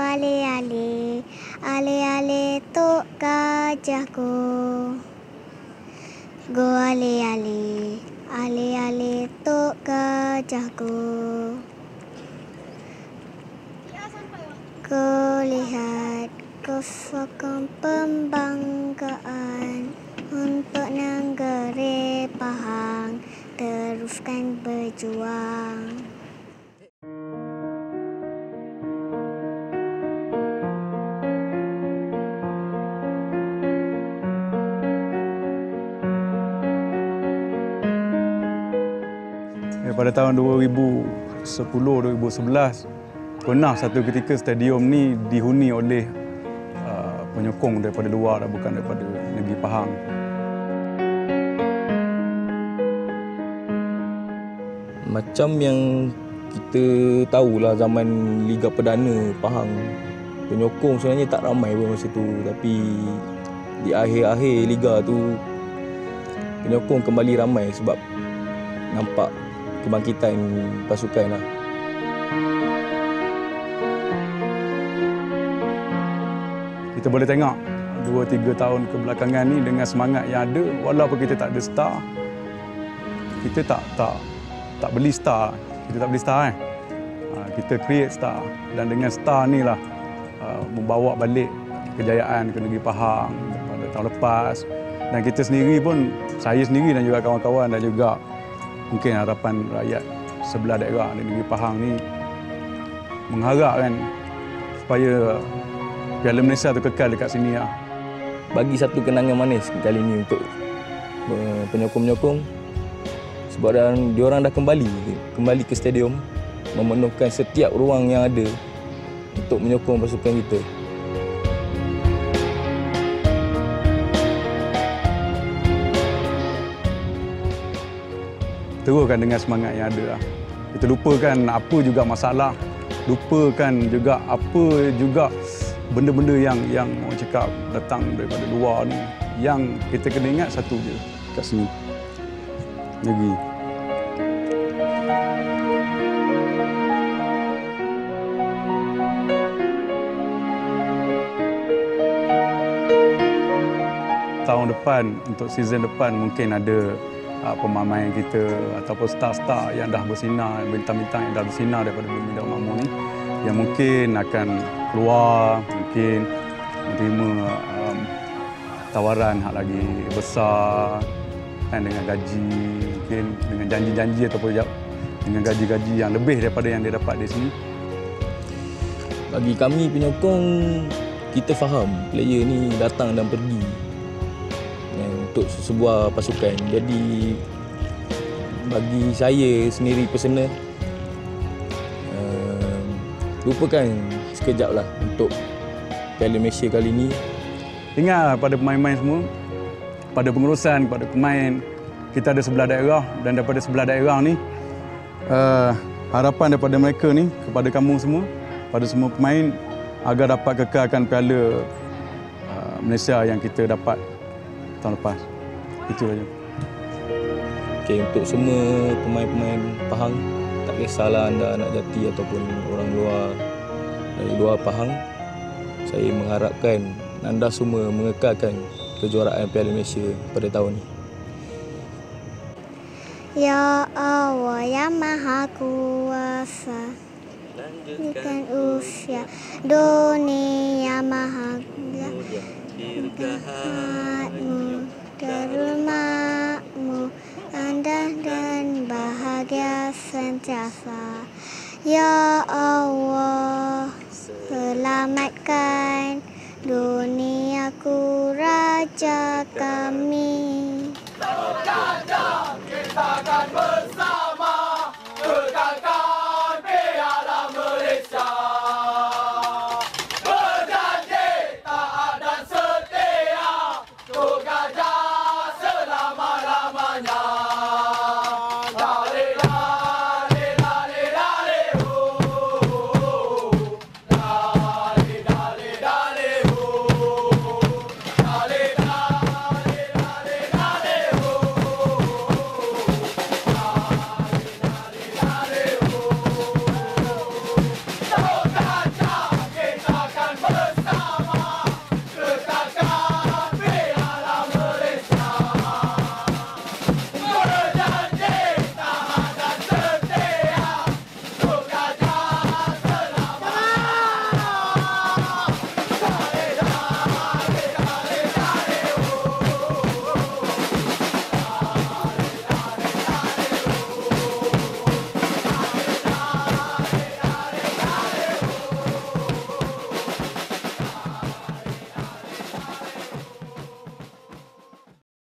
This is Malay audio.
ale-ale, ale-ale tok gajahku. Go ale-ale, ale-ale tok gajahku. Kau lihat, kau sokong pembanggaan untuk negeri Pahang, teruskan berjuang. Pada tahun 2010-2011, pernah satu ketika stadium ni dihuni oleh penyokong daripada luar, bukan daripada negeri Pahang. Macam yang kita tahulah zaman Liga Perdana Pahang, penyokong sebenarnya tak ramai pun masa tu. Tapi di akhir-akhir Liga tu, penyokong kembali ramai sebab nampak kebangkitan pasukan lah. Kita boleh tengok 2-3 tahun kebelakangan ni dengan semangat yang ada, walaupun kita tak ada star, kita tak beli star. Kita tak beli star kita create star, dan dengan star ni lah membawa balik kejayaan ke negeri Pahang pada tahun lepas. Dan kita sendiri pun, saya sendiri dan juga kawan-kawan dan juga mungkin harapan rakyat sebelah daerah di negeri Pahang ni mengharapkan supaya Piala Malaysia tu kekal dekat sini lah. Bagi satu kenangan manis kali ni untuk penyokong-penyokong, sebab diorang dah kembali ke stadium, memenuhkan setiap ruang yang ada untuk menyokong pasukan kita. Teruskan dengan semangat yang ada lah. Kita lupakan apa juga masalah, lupakan juga apa juga benda-benda yang orang cakap datang daripada luar ni. Yang kita kena ingat satu je kat sini, negeri. Tahun depan, untuk season depan mungkin ada pemain kita ataupun star-star yang dah bersinar, bintang-bintang yang dah bersinar daripada Bumi Daun Makmur ni, yang mungkin akan keluar, mungkin menerima tawaran hak lagi besar kan, dengan gaji, mungkin dengan janji-janji ataupun dengan gaji-gaji yang lebih daripada yang dia dapat di sini. Bagi kami penyokong, kita faham player ni datang dan pergi untuk sebuah pasukan. Jadi bagi saya sendiri personal, lupakan sekejap lah untuk Piala Malaysia kali ni. Ingat pada pemain-pemain semua, pada pengurusan, pada pemain, kita ada sebelah daerah, dan daripada sebelah daerah ni harapan daripada mereka ni kepada kamu semua, pada semua pemain, agar dapat kekalkan Piala Malaysia yang kita dapat tahun lepas. Itu saja. Okay, untuk semua pemain-pemain Pahang, tak kisahlah anda anak Jati ataupun orang luar, dari luar Pahang, saya mengharapkan anda semua mengekalkan kejuaraan Piala Malaysia pada tahun ini. Ya Allah yang Maha Kuasa, lanjutkan usia dunia Maha dirgahatmu, terumahmu, indah dan bahagia sentiasa. Ya Allah, selamatkan duniaku, raja kami. Kita akan bersama.